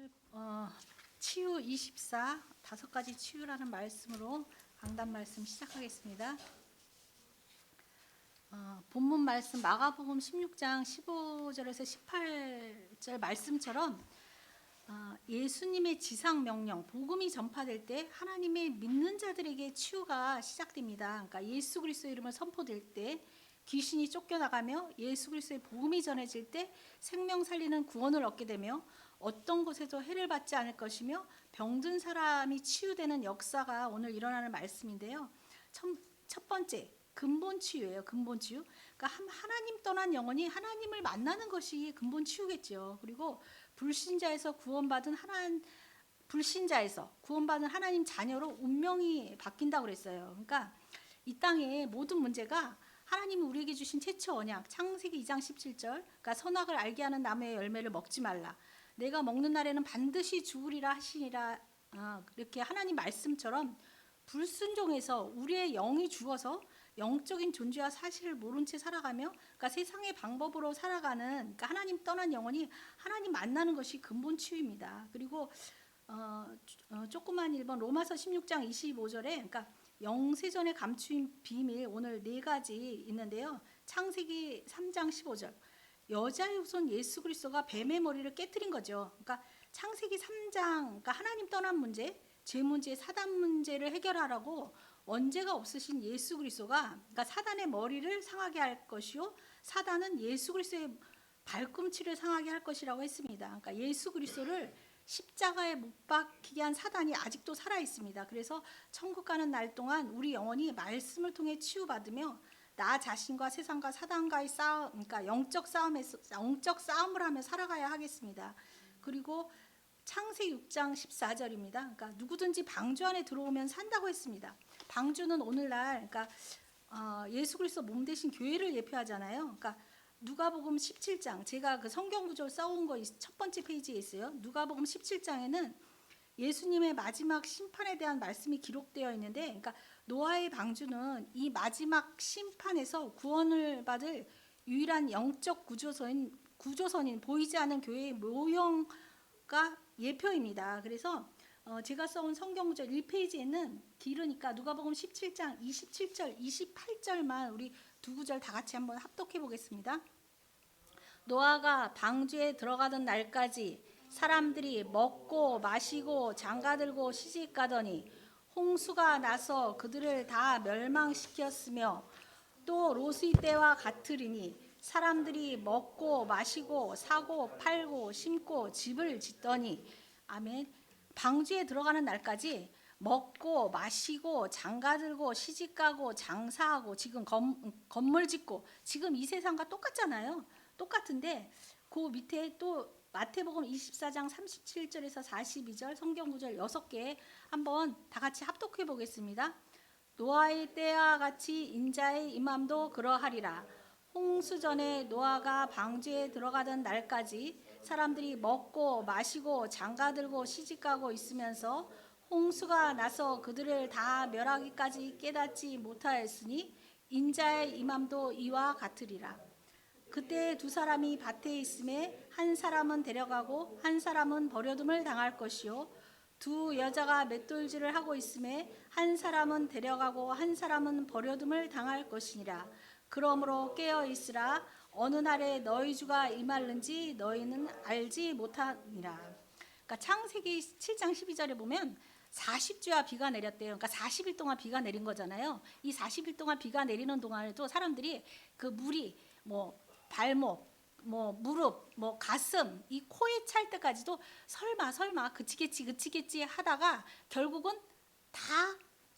오늘 치유 24 다섯 가지 치유라는 말씀으로 강단 말씀 시작하겠습니다. 본문 말씀 마가복음 16장 15절에서 18절 말씀처럼 예수님의 지상 명령, 복음이 전파될 때 하나님의 믿는 자들에게 치유가 시작됩니다. 그러니까 예수 그리스도의 이름을 선포될 때 귀신이 쫓겨나가며 예수 그리스도의 복음이 전해질 때 생명 살리는 구원을 얻게 되며 어떤 곳에서 해를 받지 않을 것이며 병든 사람이 치유되는 역사가 오늘 일어나는 말씀인데요. 첫 번째 근본 치유예요. 근본 치유. 그러니까 하나님 떠난 영혼이 하나님을 만나는 것이 근본 치유겠죠. 그리고 불신자에서 구원받은 하나님 자녀로 운명이 바뀐다고 그랬어요. 그러니까 이 땅의 모든 문제가 하나님이 우리에게 주신 최초 언약 창세기 2장 17절 그러니까 선악을 알게 하는 나무의 열매를 먹지 말라. 내가 먹는 날에는 반드시 죽으리라 하시니라. 이렇게 하나님 말씀처럼 불순종해서 우리의 영이 죽어서 영적인 존재와 사실을 모른 채 살아가며 그러니까 세상의 방법으로 살아가는 그러니까 하나님 떠난 영혼이 하나님 만나는 것이 근본 치유입니다. 그리고 조그만 1번 로마서 16장 25절에 그러니까 영세전에 감추인 비밀 오늘 네 가지 있는데요. 창세기 3장 15절 여자의 후손 예수 그리스도가 뱀의 머리를 깨뜨린 거죠. 그러니까 창세기 3장 그러니까 하나님 떠난 문제, 죄 문제, 사단 문제를 해결하라고 원죄가 없으신 예수 그리스도가 그러니까 사단의 머리를 상하게 할 것이요 사단은 예수 그리스도의 발꿈치를 상하게 할 것이라고 했습니다. 그러니까 예수 그리스도를 십자가에 못 박히게 한 사단이 아직도 살아 있습니다. 그래서 천국 가는 날 동안 우리 영혼이 말씀을 통해 치유받으며 나 자신과 세상과 사단과의 싸움, 그러니까 영적 싸움을 하며 살아가야 하겠습니다. 그리고 창세기 6장 14절입니다. 그러니까 누구든지 방주 안에 들어오면 산다고 했습니다. 방주는 오늘날 그러니까 예수 그리스도 몸 대신 교회를 예표하잖아요. 그러니까 누가복음 17장 제가 그 성경 구절 써온 거 첫 번째 페이지에 있어요. 누가복음 17장에는 예수님의 마지막 심판에 대한 말씀이 기록되어 있는데 그러니까 노아의 방주는 이 마지막 심판에서 구원을 받을 유일한 영적 구조선인 보이지 않는 교회의 모형과 예표입니다. 그래서 제가 써온 성경 구절 1페이지에는 길으니까 누가복음 17장 27절 28절만 우리 두 구절 다 같이 한번 합독해 보겠습니다. 노아가 방주에 들어가던 날까지 사람들이 먹고 마시고 장가들고 시집가더니 홍수가 나서 그들을 다 멸망시켰으며 또 롯의 때와 같으리니 사람들이 먹고 마시고 사고 팔고 심고 집을 짓더니 아멘. 방주에 들어가는 날까지 먹고 마시고 장가들고 시집가고 장사하고 지금 건물 짓고 지금 이 세상과 똑같잖아요. 똑같은데 그 밑에 또 마태복음 24장 37절에서 42절 성경 구절 6개 한번 다 같이 합독해 보겠습니다. 노아의 때와 같이 인자의 임함도 그러하리라. 홍수 전에 노아가 방주에 들어가던 날까지 사람들이 먹고 마시고 장가들고 시집가고 있으면서 홍수가 나서 그들을 다 멸하기까지 깨닫지 못하였으니 인자의 임함도 이와 같으리라. 그때 두 사람이 밭에 있음에 한 사람은 데려가고 한 사람은 버려둠을 당할 것이요 두 여자가 맷돌질을 하고 있음에 한 사람은 데려가고 한 사람은 버려둠을 당할 것이니라. 그러므로 깨어 있으라. 어느 날에 너희 주가 임할는지 너희는 알지 못하니라. 그러니까 창세기 7장 12절에 보면 40주야 비가 내렸대요. 그러니까 40일 동안 비가 내린 거잖아요. 이 40일 동안 비가 내리는 동안에도 사람들이 그 물이 발목, 무릎, 가슴, 이 코에 찰 때까지도 설마 그치겠지 하다가 결국은 다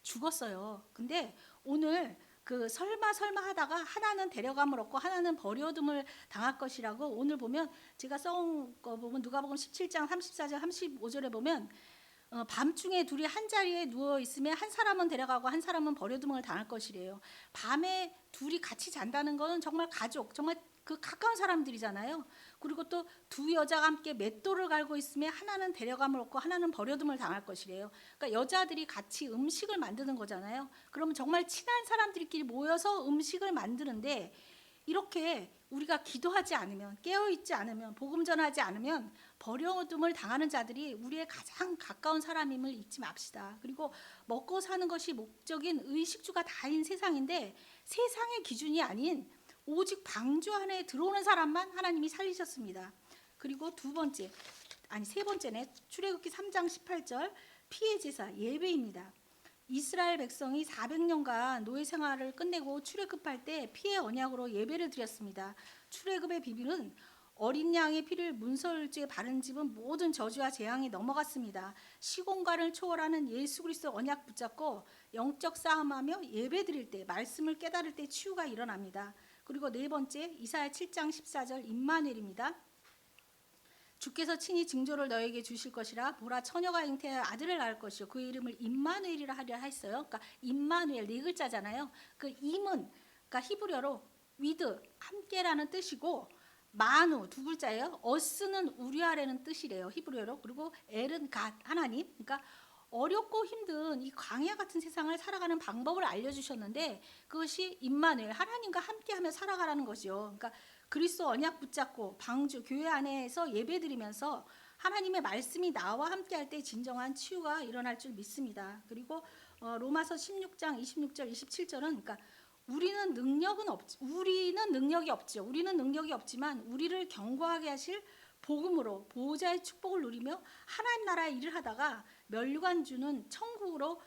죽었어요. 근데 오늘 그 설마 하다가 하나는 데려감을 얻고 하나는 버려둠을 당할 것이라고 오늘 보면 제가 써온 거 보면 누가복음 17장 34절 35절에 보면 밤중에 둘이 한 자리에 누워 있으면 한 사람은 데려가고 한 사람은 버려둠을 당할 것이래요. 밤에 둘이 같이 잔다는 것은 정말 가족, 정말 그 가까운 사람들이잖아요. 그리고 또 두 여자가 함께 맷돌을 갈고 있으면 하나는 데려감을 얻고 하나는 버려둠을 당할 것이래요. 그러니까 여자들이 같이 음식을 만드는 거잖아요. 그러면 정말 친한 사람들끼리 모여서 음식을 만드는데 이렇게 우리가 기도하지 않으면, 깨어있지 않으면, 복음 전하지 않으면 버려둠을 당하는 자들이 우리의 가장 가까운 사람임을 잊지 맙시다. 그리고 먹고 사는 것이 목적인 의식주가 다인 세상인데 세상의 기준이 아닌 오직 방주 안에 들어오는 사람만 하나님이 살리셨습니다. 그리고 세 번째네. 출애굽기 3장 18절 피의 제사 예배입니다. 이스라엘 백성이 400년간 노예 생활을 끝내고 출애굽할 때 피의 언약으로 예배를 드렸습니다. 출애굽의 비밀은 어린 양의 피를 문설주에 바른 집은 모든 저주와 재앙이 넘어갔습니다. 시공간을 초월하는 예수 그리스도 언약 붙잡고 영적 싸움하며 예배 드릴 때, 말씀을 깨달을 때 치유가 일어납니다. 그리고 네 번째, 이사야 7장 14절 임마누엘입니다. 주께서 친히 징조를 너에게 주실 것이라. 보라, 처녀가 잉태하여 아들을 낳을 것이요 그 이름을 임마누엘이라 하려 했어요. 그러니까 임마누엘 네 글자잖아요. 그 임은 그러니까 히브리어로 위드 함께라는 뜻이고, 마누 두 글자예요. 어스는 우리 아래는 뜻이래요, 히브리어로. 그리고 엘은 갓 하나님. 그러니까 어렵고 힘든 이 광야 같은 세상을 살아가는 방법을 알려주셨는데 그것이 임마누엘, 하나님과 함께하며 살아가라는 것이요. 그러니까 그리스도 언약 붙잡고 방주 교회 안에서 예배드리면서 하나님의 말씀이 나와 함께할 때 진정한 치유가 일어날 줄 믿습니다. 그리고 로마서 16장 26절 27절은 그러니까 우리는 능력이 없죠. 우리는 능력이 없지만 우리를 견고하게 하실 복음으로 보호자의 축복을 누리며 하나님 나라의 일을 하다가 멸류관 주는 천국으로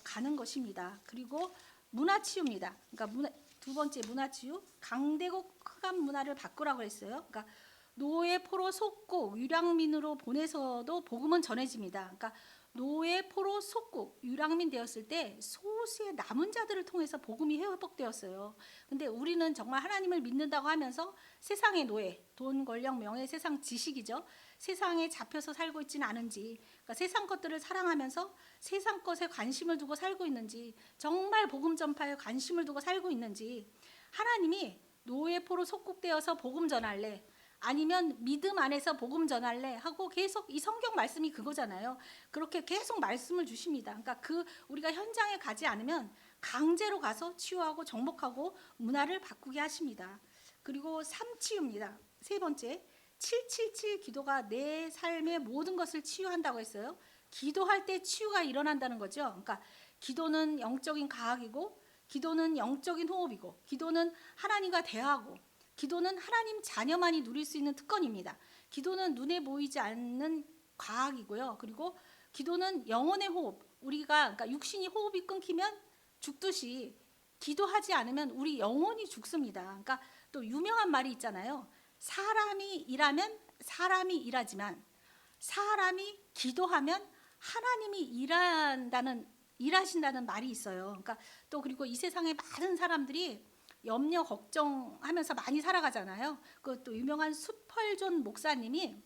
가는 것입니다. 그리고 문화치유입니다. 그러니까 두 번째 문화치유, 강대국 흑암 문화를 바꾸라고 했어요. 그러니까 노예, 포로, 속국, 유랑민으로 보내서도 복음은 전해집니다. 그러니까 노예, 포로, 속국, 유랑민 되었을 때 소수의 남은 자들을 통해서 복음이 회복되었어요. 근데 우리는 정말 하나님을 믿는다고 하면서 세상의 노예, 돈, 권력, 명예, 세상 지식이죠. 세상에 잡혀서 살고 있지는 않은지, 그러니까 세상 것들을 사랑하면서 세상 것에 관심을 두고 살고 있는지, 정말 복음 전파에 관심을 두고 살고 있는지, 하나님이 노예, 포로, 속국되어서 복음 전할래, 아니면 믿음 안에서 복음 전할래 하고 계속 이 성경 말씀이 그거잖아요. 그렇게 계속 말씀을 주십니다. 그러니까 우리가 현장에 가지 않으면 강제로 가서 치유하고 정복하고 문화를 바꾸게 하십니다. 그리고 삼치유입니다. 세 번째, 777 기도가 내 삶의 모든 것을 치유한다고 했어요. 기도할 때 치유가 일어난다는 거죠. 그러니까 기도는 영적인 과학이고, 기도는 영적인 호흡이고, 기도는 하나님과 대화하고, 기도는 하나님 자녀만이 누릴 수 있는 특권입니다. 기도는 눈에 보이지 않는 과학이고요. 그리고 기도는 영혼의 호흡. 그러니까 육신이 호흡이 끊기면 죽듯이 기도하지 않으면 우리 영혼이 죽습니다. 그러니까 또 유명한 말이 있잖아요. 사람이 일하면 사람이 일하지만 사람이 기도하면 하나님이 일하신다는 말이 있어요. 그러니까 또 그리고 이 세상에 많은 사람들이 염려 걱정하면서 많이 살아가잖아요. 그것도 유명한 수펄존 목사님이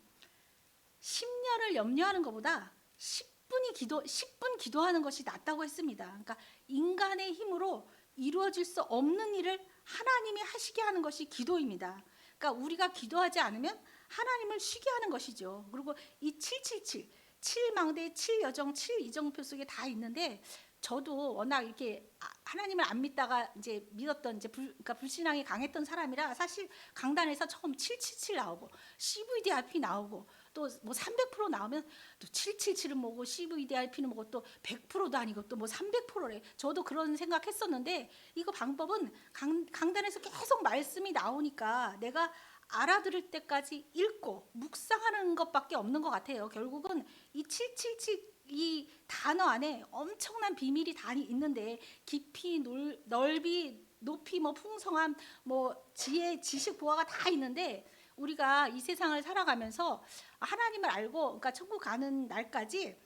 10년을 염려하는 것보다 10분 기도하는 것이 낫다고 했습니다. 그러니까 인간의 힘으로 이루어질 수 없는 일을 하나님이 하시게 하는 것이 기도입니다. 그러니까 우리가 기도하지 않으면 하나님을 쉬게 하는 것이죠. 그리고 이 777, 7망대, 7여정, 7이정표 속에 다 있는데, 저도 워낙 이렇게 하나님을 안 믿다가 이제 믿었던 그러니까 불신앙이 강했던 사람이라 사실 강단에서 처음 777 나오고 CVDIP 나오고 또 뭐 300% 나오면 또 777은 뭐고 CVDIP는 뭐고 또 100%도 아니고 또 뭐 300%래. 저도 그런 생각했었는데 이거 방법은 강단에서 계속 말씀이 나오니까 내가 알아들을 때까지 읽고 묵상하는 것밖에 없는 것 같아요. 결국은 이 777 이 단어 안에 엄청난 비밀이 다 있는데, 깊이, 넓이, 높이, 뭐 풍성함, 뭐 지혜, 지식, 보화가 다 있는데, 우리가 이 세상을 살아가면서 하나님을 알고, 그러니까 천국 가는 날까지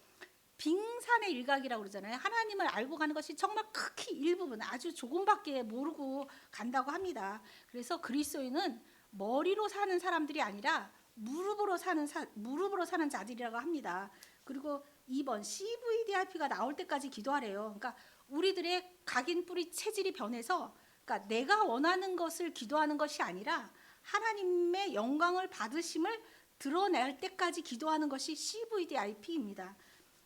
빙산의 일각이라고 그러잖아요. 하나님을 알고 가는 것이 정말 극히 일부분, 아주 조금밖에 모르고 간다고 합니다. 그래서 그리스도인은 머리로 사는 사람들이 아니라 무릎으로 사는 자들이라고 합니다. 그리고 2번 CVDIP가 나올 때까지 기도하래요. 그러니까 우리들의 각인 뿌리 체질이 변해서, 그러니까 내가 원하는 것을 기도하는 것이 아니라 하나님의 영광을 받으심을 드러낼 때까지 기도하는 것이 CVDIP입니다.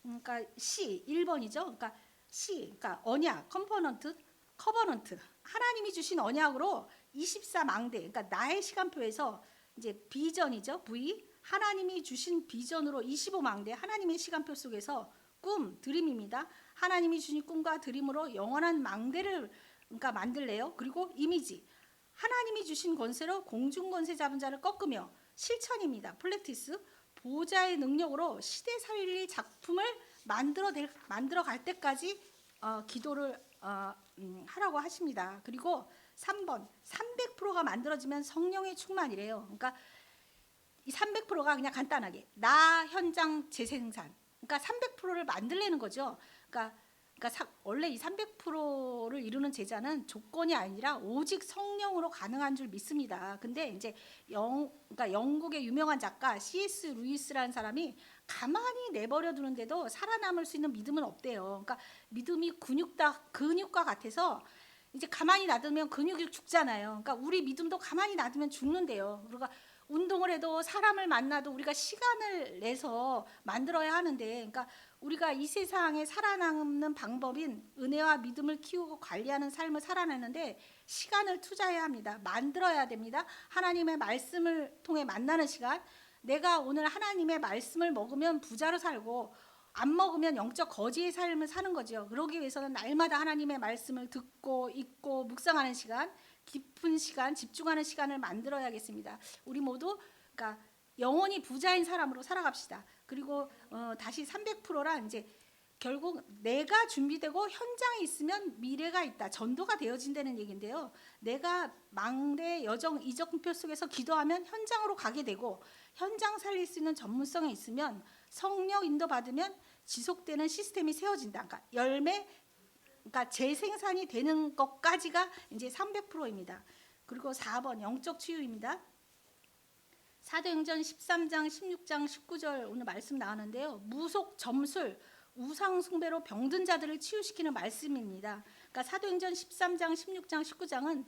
그러니까 C 1번이죠. 그러니까 언약, 커버넌트, 하나님이 주신 언약으로 24망대, 그러니까 나의 시간표에서 이제 비전이죠. V, 하나님이 주신 비전으로 25망대, 하나님의 시간표 속에서 꿈, 드림입니다. 하나님이 주신 꿈과 드림으로 영원한 망대를 그러니까 만들래요. 그리고 이미지, 하나님이 주신 권세로 공중 권세 잡은 자를 꺾으며, 실천입니다. 플래티스, 보좌의 능력으로 시대 살릴 작품을 만들어 갈 때까지 기도를 하라고 하십니다. 그리고 3번 300%가 만들어지면 성령의 충만이래요. 그러니까 이 300%가 그냥 간단하게 나 현장 재생산, 그러니까 300%를 만들려는 거죠. 그러니까 원래 이 300%를 이루는 제자는 조건이 아니라 오직 성령으로 가능한 줄 믿습니다. 근데 이제 그러니까 영국의 유명한 작가 C.S. 루이스라는 사람이 가만히 내버려 두는데도 살아남을 수 있는 믿음은 없대요. 그러니까 믿음이 근육과 같아서 이제 가만히 놔두면 근육이 죽잖아요. 그러니까 우리 믿음도 가만히 놔두면 죽는데요. 그러니까 운동을 해도 사람을 만나도 우리가 시간을 내서 만들어야 하는데, 그러니까 우리가 이 세상에 살아남는 방법인 은혜와 믿음을 키우고 관리하는 삶을 살아내는데 시간을 투자해야 합니다. 만들어야 됩니다. 하나님의 말씀을 통해 만나는 시간. 내가 오늘 하나님의 말씀을 먹으면 부자로 살고 안 먹으면 영적 거지의 삶을 사는 거죠. 그러기 위해서는 날마다 하나님의 말씀을 듣고 읽고 묵상하는 시간, 깊은 시간, 집중하는 시간을 만들어야겠습니다. 우리 모두 그러니까 영원히 부자인 사람으로 살아갑시다. 그리고 다시 300%란 이제 결국 내가 준비되고 현장에 있으면 미래가 있다. 전도가 되어진다는 얘기인데요. 내가 망대 여정 이정표 속에서 기도하면 현장으로 가게 되고, 현장 살릴 수 있는 전문성이 있으면 성령 인도 받으면 지속되는 시스템이 세워진다. 그러니까 열매, 그러니까 재생산이 되는 것까지가 이제 300%입니다. 그리고 4번 영적 치유입니다. 사도행전 13장, 16장, 19절 오늘 말씀 나오는데요. 무속, 점술, 우상 숭배로 병든 자들을 치유시키는 말씀입니다. 그러니까 사도행전 13장, 16장, 19장은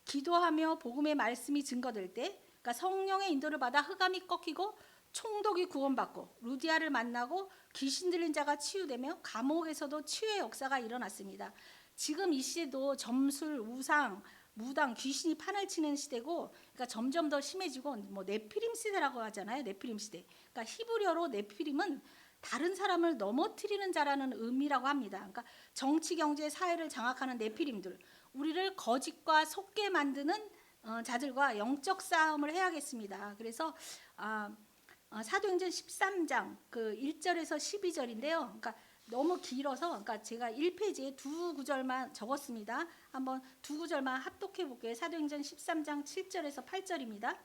기도하며 복음의 말씀이 증거될 때, 그러니까 성령의 인도를 받아 흑암이 꺾이고 총독이 구원받고 루디아를 만나고 귀신 들린 자가 치유되며 감옥에서도 치유의 역사가 일어났습니다. 지금 이 시대도 점술, 우상, 무당, 귀신이 판을 치는 시대고, 그러니까 점점 더 심해지고 뭐 네피림 시대라고 하잖아요. 네피림 시대. 그러니까 히브리어로 네피림은 다른 사람을 넘어뜨리는 자라는 의미라고 합니다. 그러니까 정치, 경제, 사회를 장악하는 네피림들, 우리를 거짓과 속게 만드는 자들과 영적 싸움을 해야겠습니다. 그래서 사도행전 13장 그 1절에서 12절인데요. 그러니까 너무 길어서 그러니까 제가 1페이지에 두 구절만 적었습니다. 한번 두 구절만 합독해 볼게요. 사도행전 13장 7절에서 8절입니다.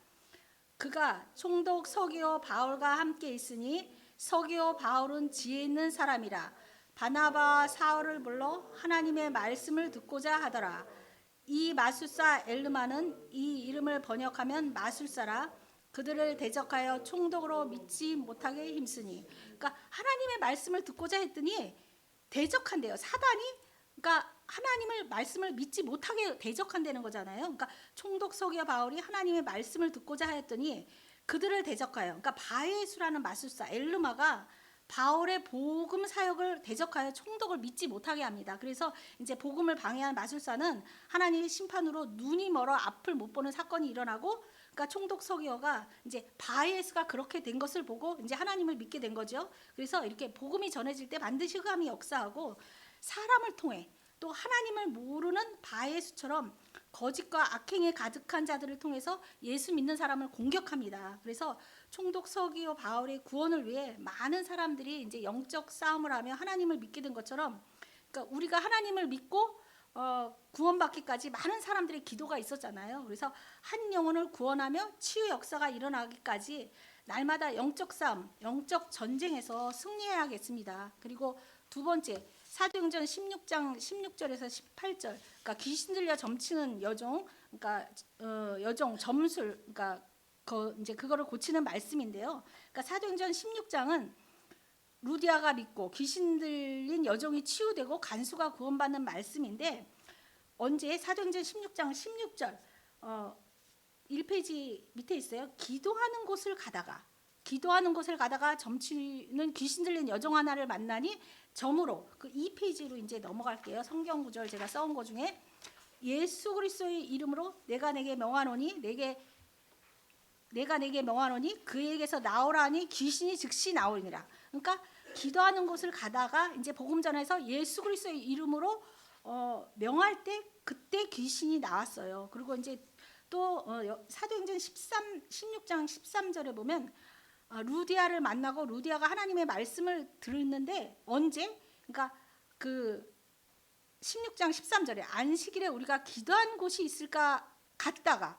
그가 총독 서기오 바울과 함께 있으니 서기오 바울은 지혜 있는 사람이라 바나바와 사울을 불러 하나님의 말씀을 듣고자 하더라. 이 마술사 엘르마는 이 이름을 번역하면 마술사라. 그들을 대적하여 총독으로 믿지 못하게 힘쓰니, 그러니까 하나님의 말씀을 듣고자 했더니 대적한대요. 사단이 그러니까 하나님의 말씀을 믿지 못하게 대적한다는 거잖아요. 그러니까 총독 서기와 바울이 하나님의 말씀을 듣고자 했더니 그들을 대적하여, 그러니까 바에수라는 마술사 엘르마가 바울의 복음 사역을 대적하여 총독을 믿지 못하게 합니다. 그래서 이제 복음을 방해한 마술사는 하나님의 심판으로 눈이 멀어 앞을 못 보는 사건이 일어나고, 그러니까 총독 서기어가 이제 바에스가 그렇게 된 것을 보고 이제 하나님을 믿게 된 거죠. 그래서 이렇게 복음이 전해질 때 반드시 흑암이 역사하고, 사람을 통해 또 하나님을 모르는 바에스처럼 거짓과 악행에 가득한 자들을 통해서 예수 믿는 사람을 공격합니다. 그래서 총독 서기오 바울의 구원을 위해 많은 사람들이 이제 영적 싸움을 하며 하나님을 믿게 된 것처럼, 그러니까 우리가 하나님을 믿고 구원받기까지 많은 사람들의 기도가 있었잖아요. 그래서 한 영혼을 구원하며 치유 역사가 일어나기까지 날마다 영적 싸움, 영적 전쟁에서 승리해야겠습니다. 그리고 두 번째, 사도행전 16장 16절에서 18절, 그러니까 귀신 들려 점치는 여종, 그러니까 여종 점술, 그러니까 이제 그거를 고치는 말씀인데요. 그러니까 사도행전 16장은 루디아가 믿고 귀신 들린 여종이 치유되고 간수가 구원받는 말씀인데, 언제 사도행전 16장 16절 1페이지 밑에 있어요. 기도하는 곳을 가다가 점치는 귀신 들린 여종 하나를 만나니 점으로, 그 2페이지로 이제 넘어갈게요. 성경 구절 제가 써온 거 중에 예수 그리스도의 이름으로 내가 내게 명하노니 그에게서 나오라니 귀신이 즉시 나오리니라. 그러니까 기도하는 곳을 가다가 이제 복음 전해서 예수 그리스도의 이름으로 명할 때 그때 귀신이 나왔어요. 그리고 이제 또 사도행전 16장 13절에 보면 루디아를 만나고 루디아가 하나님의 말씀을 들었는데 언제? 그러니까 그 16장 13절에 안식일에 우리가 기도한 곳이 있을까 갔다가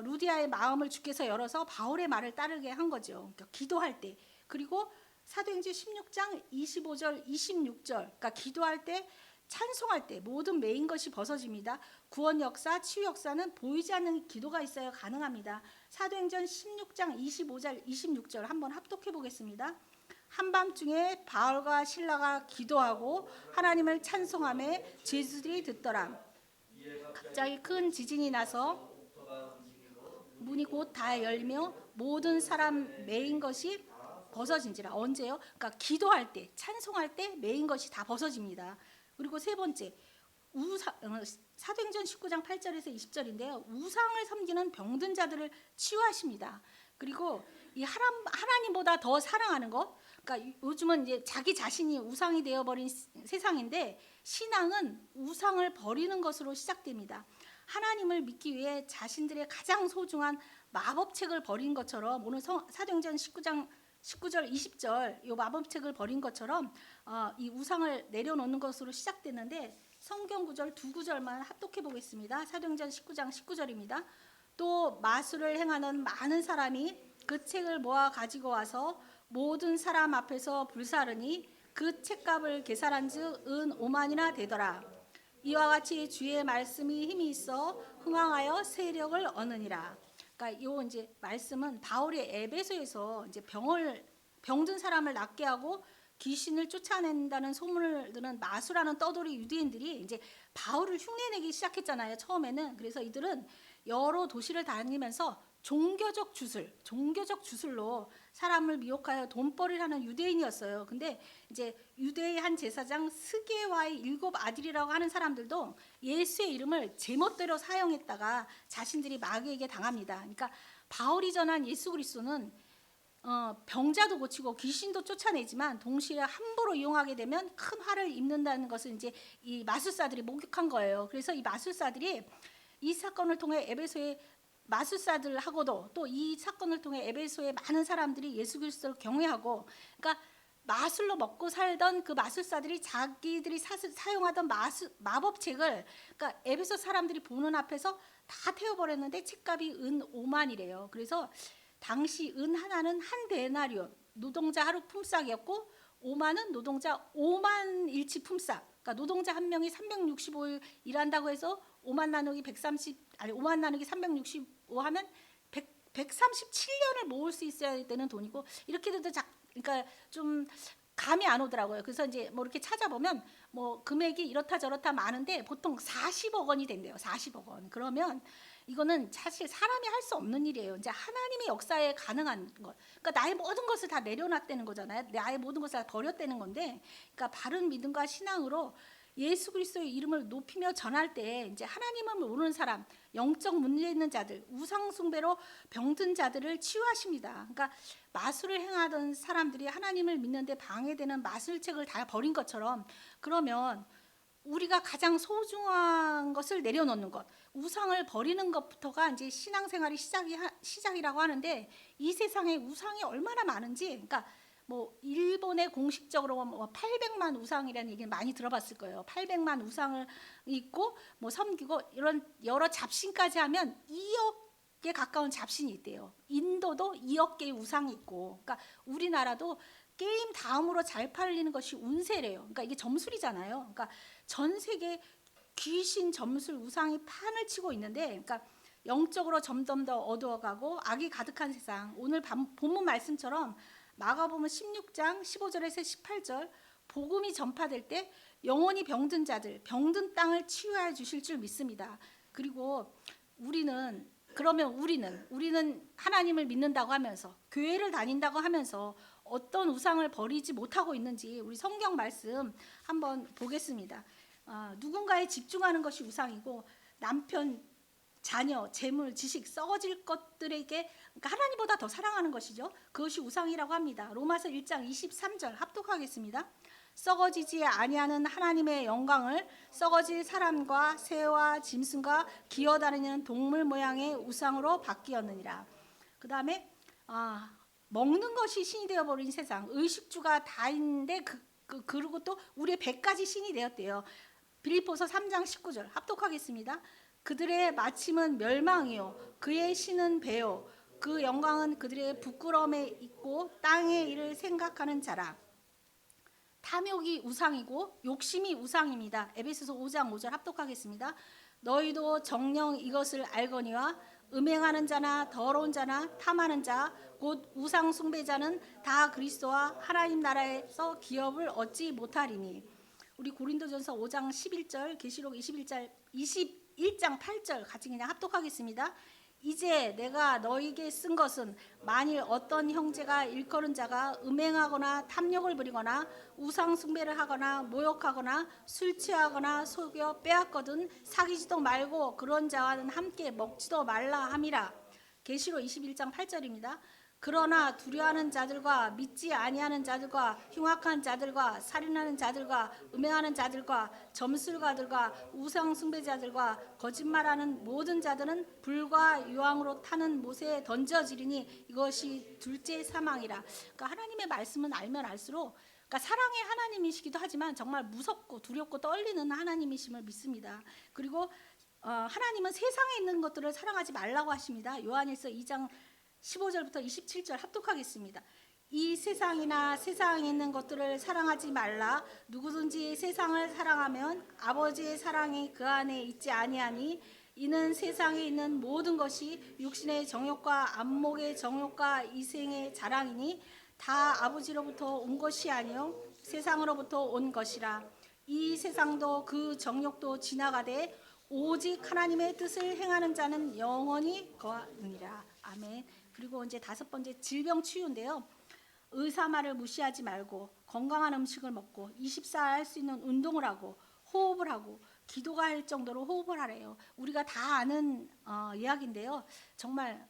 루디아의 마음을 주께서 열어서 바울의 말을 따르게 한 거죠. 그러니까 기도할 때. 그리고 사도행전 16장 25절 26절 그러니까 기도할 때 찬송할 때 모든 메인 것이 벗어집니다. 구원 역사, 치유 역사는 보이지 않는 기도가 있어야 가능합니다. 사도행전 16장 25절 26절 한번 합독해 보겠습니다. 한밤중에 바울과 실라가 기도하고 하나님을 찬송하며 죄수들이 듣더라. 갑자기 큰 지진이 나서 문이 곧 다 열리며 모든 사람 메인 것이 벗어진지라. 언제요? 그러니까 기도할 때, 찬송할 때 메인 것이 다 벗어집니다. 그리고 세 번째, 사도행전 19장 8절에서 20절인데요. 우상을 섬기는 병든 자들을 치유하십니다. 그리고 이 하나님보다 더 사랑하는 것, 그러니까 요즘은 이제 자기 자신이 우상이 되어버린 세상인데 신앙은 우상을 버리는 것으로 시작됩니다. 하나님을 믿기 위해 자신들의 가장 소중한 마법책을 버린 것처럼 오늘 사도행전 19장 19절 20절 이 마법책을 버린 것처럼 이 우상을 내려놓는 것으로 시작됐는데 성경 구절 두 구절만 합독해 보겠습니다. 사도행전 19장 19절입니다. 또 마술을 행하는 많은 사람이 그 책을 모아 가지고 와서 모든 사람 앞에서 불사르니 그 책값을 계산한즉 은 5만이나 되더라. 이와 같이 주의 말씀이 힘이 있어 흥황하여 세력을 얻느니라. 그러니까 이 이제 말씀은 바울이 에베소에서 이제 병든 사람을 낫게 하고 귀신을 쫓아낸다는 소문을 듣는 마술하는 떠돌이 유대인들이 이제 바울을 흉내내기 시작했잖아요. 처음에는. 그래서 이들은 여러 도시를 다니면서 종교적 주술로 사람을 미혹하여 돈벌이를 하는 유대인이었어요. 근데 이제 유대의 한 제사장 스게와의 7 아들이라고 하는 사람들도 예수의 이름을 제멋대로 사용했다가 자신들이 마귀에게 당합니다. 그러니까 바울이 전한 예수 그리스도는 병자도 고치고 귀신도 쫓아내지만 동시에 함부로 이용하게 되면 큰 화를 입는다는 것을 이제 이 마술사들이 목격한 거예요. 그래서 이 마술사들이 이 사건을 통해 에베소의 마술사들하고도 또 이 사건을 통해 에베소의 많은 사람들이 예수 그리스도를 경외하고, 그러니까 마술로 먹고 살던 그 마술사들이 자기들이 사용하던 마법책을 그러니까 에베소 사람들이 보는 앞에서 다 태워버렸는데 책값이 은 5만이래요. 그래서 당시 은 하나는 한 데나리온 노동자 하루 품삯이었고 5만은 노동자 5만 일치 품삯. 그러니까 노동자 한 명이 365일 일한다고 해서 5만 나누기 365 하면 137년을 모을 수 있어야 되는 돈이고 이렇게 돼도 그러니까 좀 감이 안 오더라고요. 그래서 이제 뭐 이렇게 찾아보면 뭐 금액이 이렇다 저렇다 많은데 보통 40억 원이 된대요. 40억 원. 그러면 이거는 사실 사람이 할 수 없는 일이에요. 이제 하나님의 역사에 가능한 것. 그러니까 나의 모든 것을 다 내려놨다는 거잖아요. 나의 모든 것을 다 버렸다는 건데, 그러니까 바른 믿음과 신앙으로 예수 그리스도의 이름을 높이며 전할 때 이제 하나님을 모르는 사람, 영적 문제 있는 자들, 우상 숭배로 병든 자들을 치유하십니다. 그러니까 마술을 행하던 사람들이 하나님을 믿는데 방해되는 마술책을 다 버린 것처럼, 그러면 우리가 가장 소중한 것을 내려놓는 것, 우상을 버리는 것부터가 이제 신앙생활이 시작이라고 하는데, 이 세상에 우상이 얼마나 많은지, 그러니까 뭐 일본의 공식적으로 뭐 800만 우상이라는 얘기를 많이 들어봤을 거예요. 800만 우상을 있고 뭐 섬기고 이런 여러 잡신까지 하면 2억에 가까운 잡신이 있대요. 인도도 2억 개의 우상이 있고, 그러니까 우리나라도 게임 다음으로 잘 팔리는 것이 운세래요. 그러니까 이게 점술이잖아요. 그러니까 전 세계 귀신, 점술, 우상이 판을 치고 있는데, 그러니까 영적으로 점점 더 어두워가고 악이 가득한 세상. 오늘 본문 말씀처럼 마가복음 16장 15절에서 18절 복음이 전파될 때 영원히 병든 자들, 병든 땅을 치유해 주실 줄 믿습니다. 그리고 우리는 하나님을 믿는다고 하면서 교회를 다닌다고 하면서 어떤 우상을 버리지 못하고 있는지 우리 성경 말씀 한번 보겠습니다. 누군가에 집중하는 것이 우상이고 남편, 자녀, 재물, 지식, 썩어질 것들에게 그러니까 하나님보다 더 사랑하는 것이죠. 그것이 우상이라고 합니다. 로마서 1장 23절 합독하겠습니다. 썩어지지 아니하는 하나님의 영광을 썩어질 사람과 새와 짐승과 기어다니는 동물 모양의 우상으로 바뀌었느니라. 그 다음에 먹는 것이 신이 되어버린 세상, 의식주가 다 있는데 그리고 또 우리의 배까지 신이 되었대요. 빌립보서 3장 19절 합독하겠습니다. 그들의 마침은 멸망이요 그의 신은 배요 그 영광은 그들의 부끄러움에 있고 땅의 일을 생각하는 자라. 탐욕이 우상이고 욕심이 우상입니다. 에베소서 5장 5절 합독하겠습니다. 너희도 정녕 이것을 알거니와 음행하는 자나 더러운 자나 탐하는 자 곧 우상 숭배자는 다 그리스도와 하나님 나라에서 기업을 얻지 못하리니. 우리 고린도전서 5장 11절, 계시록 21장 8절 같이 그냥 합독하겠습니다. 이제 내가 너에게 쓴 것은 만일 어떤 형제가 일컬은 자가 음행하거나 탐욕을 부리거나 우상 숭배를 하거나 모욕하거나 술 취하거나 속여 빼앗거든 사귀지도 말고 그런 자와는 함께 먹지도 말라 함이라. 계시록 21장 8절입니다. 그러나 두려워하는 자들과 믿지 아니하는 자들과 흉악한 자들과 살인하는 자들과 음행하는 자들과 점술가들과 우상 숭배자들과 거짓말하는 모든 자들은 불과 유황으로 타는 못에 던져지리니 이것이 둘째 사망이라. 그러니까 하나님의 말씀은 알면 알수록 그러니까 사랑의 하나님이시기도 하지만 정말 무섭고 두렵고 떨리는 하나님이심을 믿습니다. 그리고 하나님은 세상에 있는 것들을 사랑하지 말라고 하십니다. 요한일서 2장 15절부터 27절 합독하겠습니다. 이 세상이나 세상에 있는 것들을 사랑하지 말라. 누구든지 세상을 사랑하면 아버지의 사랑이 그 안에 있지 아니하니 이는 세상에 있는 모든 것이 육신의 정욕과 안목의 정욕과 이생의 자랑이니 다 아버지로부터 온 것이 아니요 세상으로부터 온 것이라. 이 세상도 그 정욕도 지나가되 오직 하나님의 뜻을 행하는 자는 영원히 거하느니라. 아멘. 그리고 이제 다섯 번째 질병 치유인데요. 의사 말을 무시하지 말고 건강한 음식을 먹고 24할 할 수 있는 운동을 하고 호흡을 하고 기도가 할 정도로 호흡을 하래요. 우리가 다 아는 이야기인데요. 정말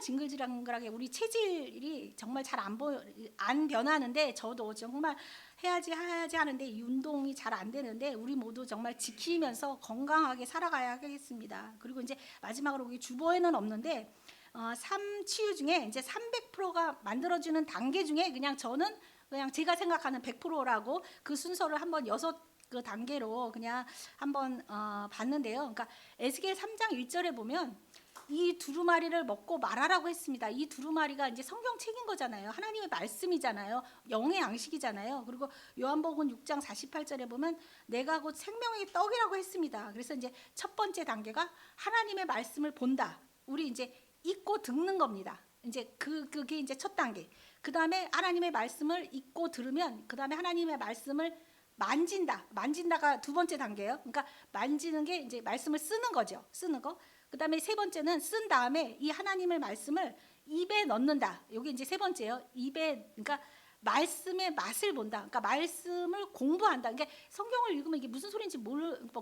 징글징글하게 우리 체질이 정말 잘 안 변하는데 저도 정말 해야지 하는데 이 운동이 잘 안 되는데 우리 모두 정말 지키면서 건강하게 살아가야겠습니다. 그리고 이제 마지막으로 우리 주보에는 없는데 삶 치유 중에 이제 300%가 만들어지는 단계 중에 저는 제가 생각하는 100%라고 그 순서를 한번 6그 단계로 그냥 한번 봤는데요. 그러니까 에스겔 3장 1절에 보면 이 두루마리를 먹고 말하라고 했습니다. 이 두루마리가 이제 성경책인 거잖아요. 하나님의 말씀이잖아요. 영의 양식이잖아요. 그리고 요한복음 6장 48절에 보면 내가 곧 생명의 떡이라고 했습니다. 그래서 이제 첫 번째 단계가 하나님의 말씀을 본다. 우리 이제 읽고 듣는 겁니다. 이제 그게 이제 첫 단계. 그 다음에 하나님의 말씀을 읽고 들으면 그 다음에 하나님의 말씀을 만진다가 두 번째 단계예요. 그러니까 만지는 게 이제 말씀을 쓰는 거죠. 쓰는 거. 그 다음에 세 번째는 쓴 다음에 이 하나님의 말씀을 입에 넣는다. 이게 이제 세 번째예요. 그러니까 말씀의 맛을 본다. 그러니까 말씀을 공부한다. 그러니까 성경을 읽으면 이게 무슨 소리인지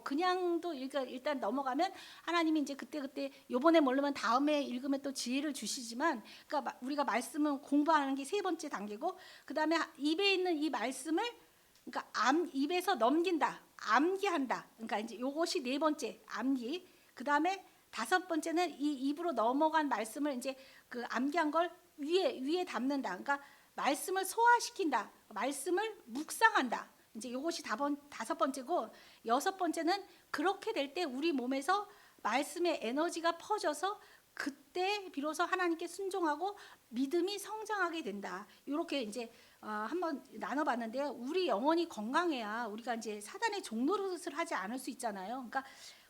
그냥도 일단 넘어가면 하나님이 이제 그때 요번에 모르면 다음에 읽으면 또 지혜를 주시지만, 그러니까 우리가 말씀을 공부하는 게 세 번째 단계고, 그 다음에 입에 있는 이 말씀을 그러니까 입에서 넘긴다, 암기한다. 그러니까 이제 요것이 네 번째 암기. 그 다음에 다섯 번째는 이 입으로 넘어간 말씀을 이제 그 암기한 걸 위에 담는다. 그러니까 말씀을 소화시킨다. 말씀을 묵상한다. 이제 이것이 다섯 번째고, 여섯 번째는 그렇게 될 때 우리 몸에서 말씀의 에너지가 퍼져서 그때 비로소 하나님께 순종하고 믿음이 성장하게 된다. 이렇게 이제 한번 나눠봤는데요. 우리 영혼이 건강해야 우리가 이제 사단의 종노릇을 하지 않을 수 있잖아요. 그러니까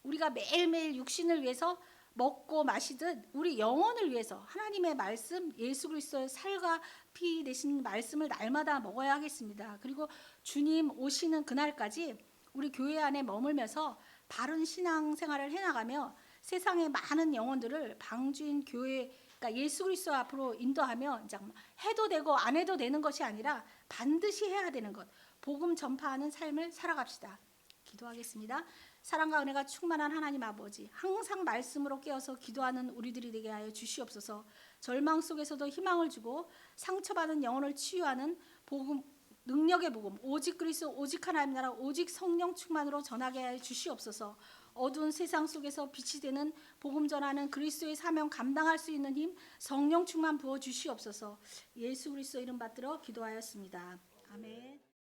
우리가 매일매일 육신을 위해서 먹고 마시듯 우리 영혼을 위해서 하나님의 말씀, 예수 그리스도의 살과 피 되신 말씀을 날마다 먹어야 하겠습니다. 그리고 주님 오시는 그날까지 우리 교회 안에 머물면서 바른 신앙생활을 해나가며 세상의 많은 영혼들을 방주인 교회, 그러니까 예수 그리스도 앞으로 인도하며 해도 되고 안 해도 되는 것이 아니라 반드시 해야 되는 것, 복음 전파하는 삶을 살아갑시다. 기도하겠습니다. 사랑과 은혜가 충만한 하나님 아버지, 항상 말씀으로 깨어서 기도하는 우리들이 되게 하여 주시옵소서. 절망 속에서도 희망을 주고 상처받은 영혼을 치유하는 복음, 능력의 복음, 오직 그리스도, 오직 하나님 나라, 오직 성령 충만으로 전하게 하여 주시옵소서. 어두운 세상 속에서 빛이 되는 복음 전하는 그리스도의 사명 감당할 수 있는 힘, 성령 충만 부어 주시옵소서. 예수 그리스도 이름 받들어 기도하였습니다. 아멘.